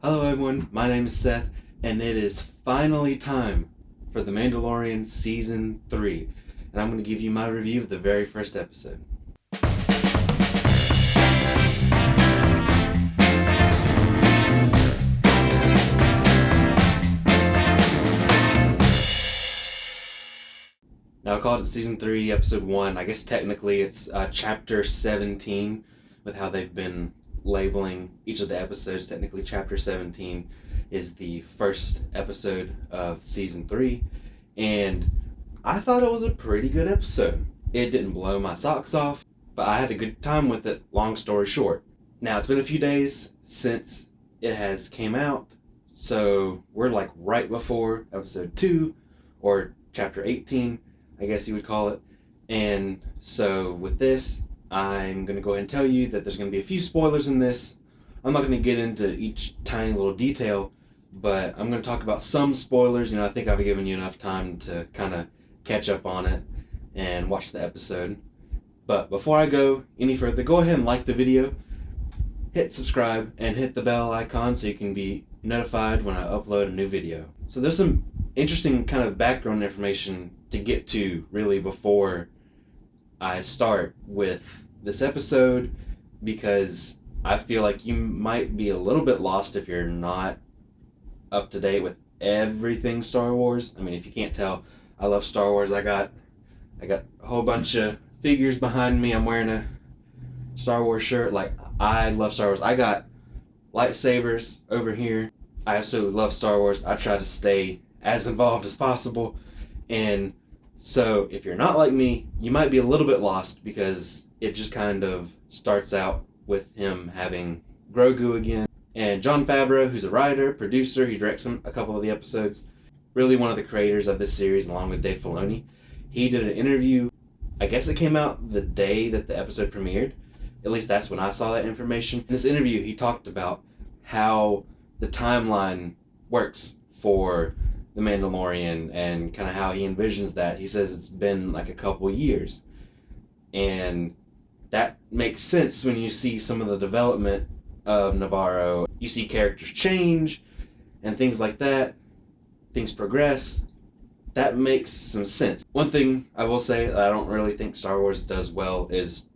Hello everyone, my name is Seth, and it is finally time for The Mandalorian Season 3, and I'm going to give you my review of the very first episode. Now I called it Season 3, Episode 1. I guess technically it's Chapter 17, with how they've been labeling each of the episodes. Technically Chapter 17 is the first episode of Season 3, and I thought it was a pretty good episode. It didn't blow my socks off, but I had a good time with it, long story short. Now, it's been a few days since it has came out, so we're like right before Episode 2, or Chapter 18, I guess you would call it. And so with this, I'm going to go ahead and tell you that there's going to be a few spoilers in this. I'm not going to get into each tiny little detail, but I'm going to talk about some spoilers. I think I've given you enough time to kind of catch up on it and watch the episode. But before I go any further, go ahead and like the video, hit subscribe, and hit the bell icon so you can be notified when I upload a new video. So there's some interesting kind of background information to get to really before I start with this episode, because I feel like you might be a little bit lost if you're not up to date with everything Star Wars. I mean, if you can't tell, I love Star Wars. I got a whole bunch of figures behind me. I'm wearing a Star Wars shirt. Like, I love Star Wars. I got lightsabers over here. I absolutely love Star Wars. I try to stay as involved as possible. And so if you're not like me, you might be a little bit lost, because it just kind of starts out with him having Grogu again. And Jon Favreau, who's a writer, producer, he directs a couple of the episodes, really one of the creators of this series, along with Dave Filoni. He did an interview, I guess it came out the day that the episode premiered. At least that's when I saw that information. In this interview, he talked about how the timeline works for The Mandalorian and kind of how he envisions that. He says it's been like a couple years. And that makes sense when you see some of the development of Navarro. You see characters change and things like that. Things progress. That makes some sense. One thing I will say that I don't really think Star Wars does well is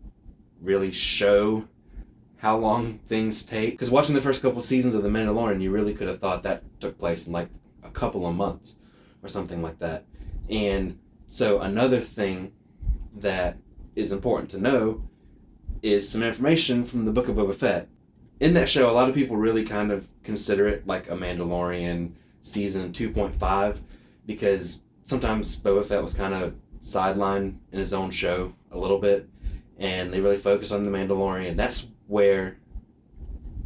really show how long things take. Because watching the first couple seasons of The Mandalorian, you really could have thought that took place in like a couple of months or something like that. And so another thing that is important to know is some information from the Book of Boba Fett. In that show, a lot of people really kind of consider it like a Mandalorian season 2.5, because sometimes Boba Fett was kind of sidelined in his own show a little bit, and they really focus on the Mandalorian. That's where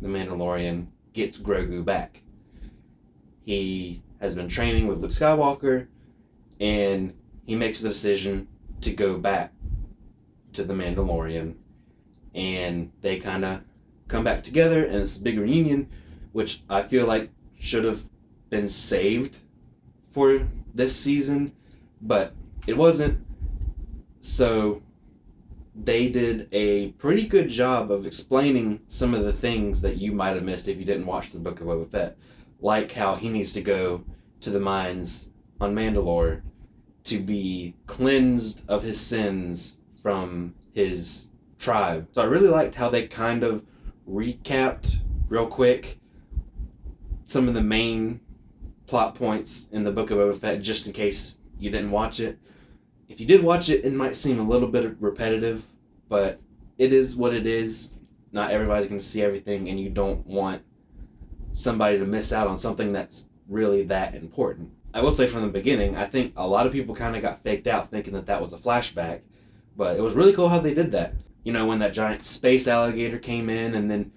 the Mandalorian gets Grogu back. He has been training with Luke Skywalker, and he makes the decision to go back to the Mandalorian, and they kind of come back together, and it's a big reunion, which I feel like should have been saved for this season, but it wasn't. So they did a pretty good job of explaining some of the things that you might have missed if you didn't watch the Book of Boba Fett, like how he needs to go to the mines on Mandalore to be cleansed of his sins from his tribe. So I really liked how they kind of recapped real quick some of the main plot points in the Book of Boba Fett, just in case you didn't watch it. If you did watch it, it might seem a little bit repetitive, but it is what it is. Not everybody's going to see everything, and you don't want somebody to miss out on something that's really that important. I will say from the beginning, I think a lot of people kind of got faked out thinking that that was a flashback, but it was really cool how they did that. When that giant space alligator came in, and then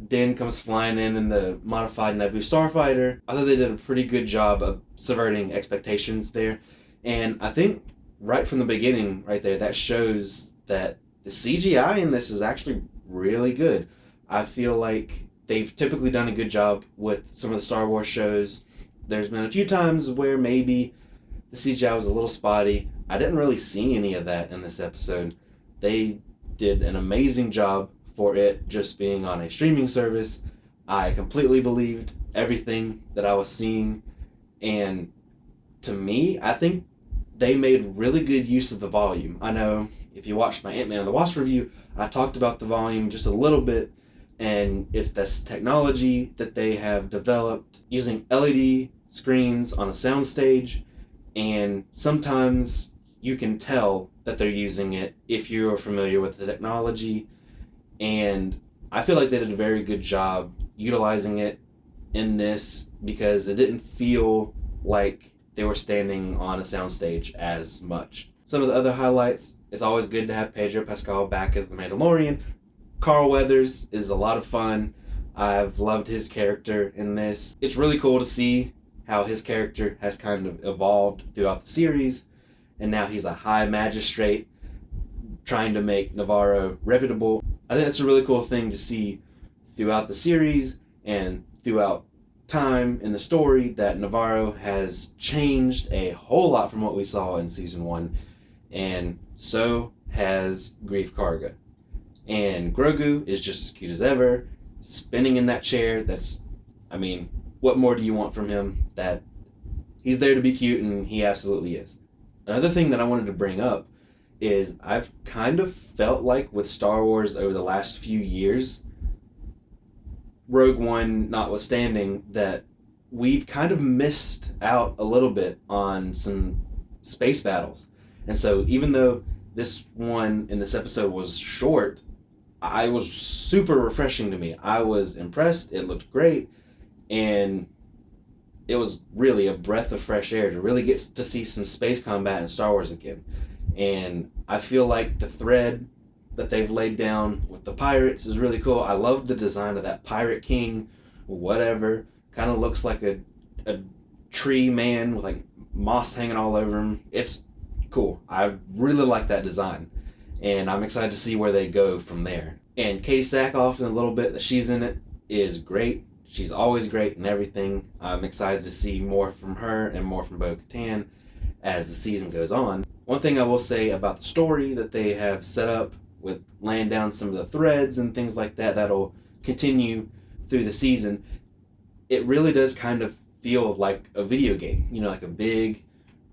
Din comes flying in the modified Naboo starfighter. I thought they did a pretty good job of subverting expectations there. And I think right from the beginning, right there, that shows that the CGI in this is actually really good. I feel like they've typically done a good job with some of the Star Wars shows. There's been a few times where maybe the CGI was a little spotty. I didn't really see any of that in this episode. They did an amazing job for it just being on a streaming service. I completely believed everything that I was seeing, and to me, I think they made really good use of the volume. I know if you watched my Ant-Man and the Wasp review, I talked about the volume just a little bit, and it's this technology that they have developed using LED screens on a soundstage, and sometimes you can tell that they're using it if you're familiar with the technology, and I feel like they did a very good job utilizing it in this because it didn't feel like they were standing on a soundstage as much. Some of the other highlights, it's always good to have Pedro Pascal back as the Mandalorian. Carl Weathers is a lot of fun. I've loved his character in this. It's really cool to see how his character has kind of evolved throughout the series, and now he's a high magistrate trying to make Navarro reputable. I think that's a really cool thing to see throughout the series and throughout time in the story, that Navarro has changed a whole lot from what we saw in season 1, and so has Grief Karga. And Grogu is just as cute as ever, spinning in that chair. What more do you want from him? That he's there to be cute, and he absolutely is. Another thing that I wanted to bring up is I've kind of felt like with Star Wars over the last few years, Rogue One notwithstanding, that we've kind of missed out a little bit on some space battles. And so even though this one in this episode was short, I was super refreshing to me. I was impressed. It looked great. And it was really a breath of fresh air to really get to see some space combat in Star Wars again. And I feel like the thread that they've laid down with the pirates is really cool. I love the design of that Pirate King, whatever. Kind of looks like a tree man with like moss hanging all over him. It's cool. I really like that design, and I'm excited to see where they go from there. And Katie Sackhoff, in the little bit that she's in it, is great. She's always great in everything. I'm excited to see more from her and more from Bo-Katan as the season goes on. One thing I will say about the story that they have set up with laying down some of the threads and things like that that'll continue through the season, it really does kind of feel like a video game, like a big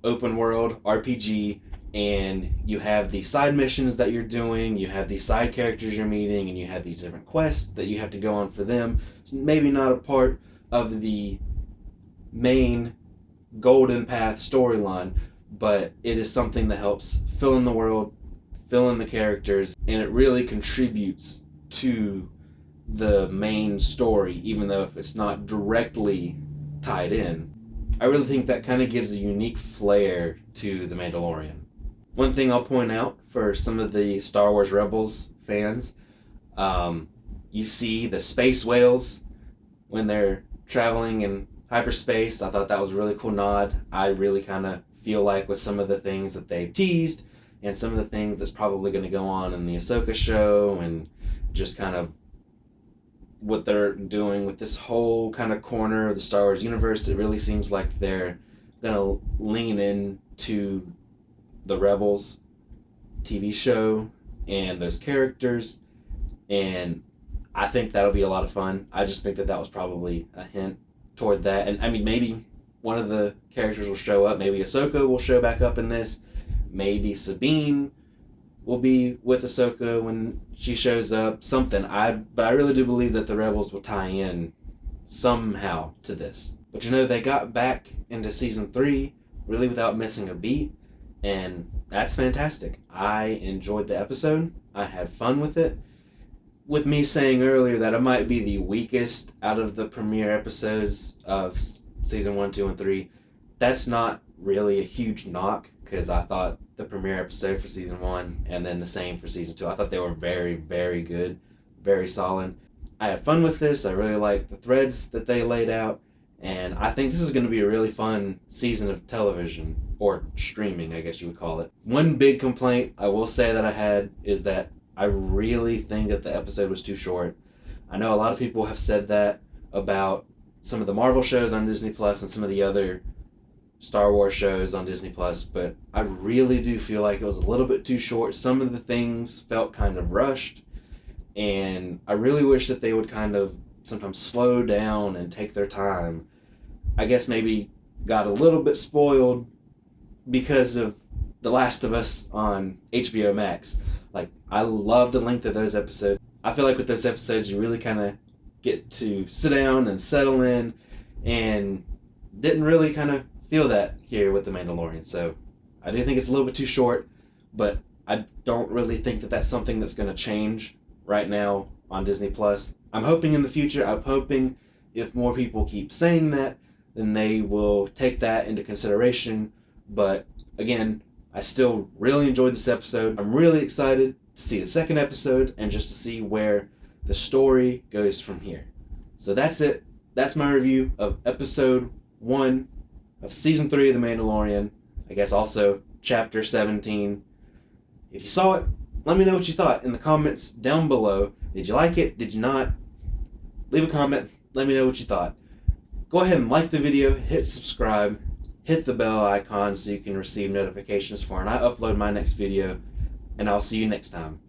open world RPG, and you have these side missions that you're doing, you have these side characters you're meeting, and you have these different quests that you have to go on for them. So maybe not a part of the main Golden Path storyline, but it is something that helps fill in the world, fill in the characters, and it really contributes to the main story, even though if it's not directly tied in. I really think that kind of gives a unique flair to The Mandalorian. One thing I'll point out for some of the Star Wars Rebels fans, you see the space whales when they're traveling in hyperspace. I thought that was a really cool nod. I really kind of feel like with some of the things that they've teased and some of the things that's probably going to go on in the Ahsoka show and just kind of what they're doing with this whole kind of corner of the Star Wars universe, it really seems like they're going to lean into the Rebels TV show and those characters, and I think that'll be a lot of fun. I just think that was probably a hint toward that, and maybe one of the characters will show up. Maybe Ahsoka will show back up in this. Maybe Sabine will be with Ahsoka when she shows up. Something. But I really do believe that the Rebels will tie in somehow to this. But they got back into season 3 really without missing a beat, and that's fantastic. I enjoyed the episode. I had fun with it. With me saying earlier that it might be the weakest out of the premiere episodes of season 1, 2, and 3, that's not really a huge knock, because I thought the premiere episode for season 1 and then the same for season 2, I thought they were very, very good, very solid. I had fun with this. I really liked the threads that they laid out, and I think this is going to be a really fun season of television, or streaming, I guess you would call it. One big complaint I will say that I had is that I really think that the episode was too short. I know a lot of people have said that about some of the Marvel shows on Disney Plus and some of the other Star Wars shows on Disney Plus, but I really do feel like it was a little bit too short. Some of the things felt kind of rushed, and I really wish that they would kind of sometimes slow down and take their time. I guess maybe got a little bit spoiled because of The Last of Us on HBO Max. Like, I love the length of those episodes. I feel like with those episodes, you really kind of get to sit down and settle in, and didn't really kind of feel that here with The Mandalorian. So I do think it's a little bit too short, but I don't really think that that's something that's going to change right now on Disney Plus. I'm hoping in the future, I'm hoping if more people keep saying that, then they will take that into consideration. But again, I still really enjoyed this episode. I'm really excited to see the second episode and just to see where the story goes from here. So that's it. That's my review of episode 1 of season 3 of The Mandalorian. I guess also chapter 17. If you saw it, let me know what you thought in the comments down below. Did you like it? Did you not? Leave a comment. Let me know what you thought. Go ahead and like the video, hit subscribe, hit the bell icon so you can receive notifications for when I upload my next video, and I'll see you next time.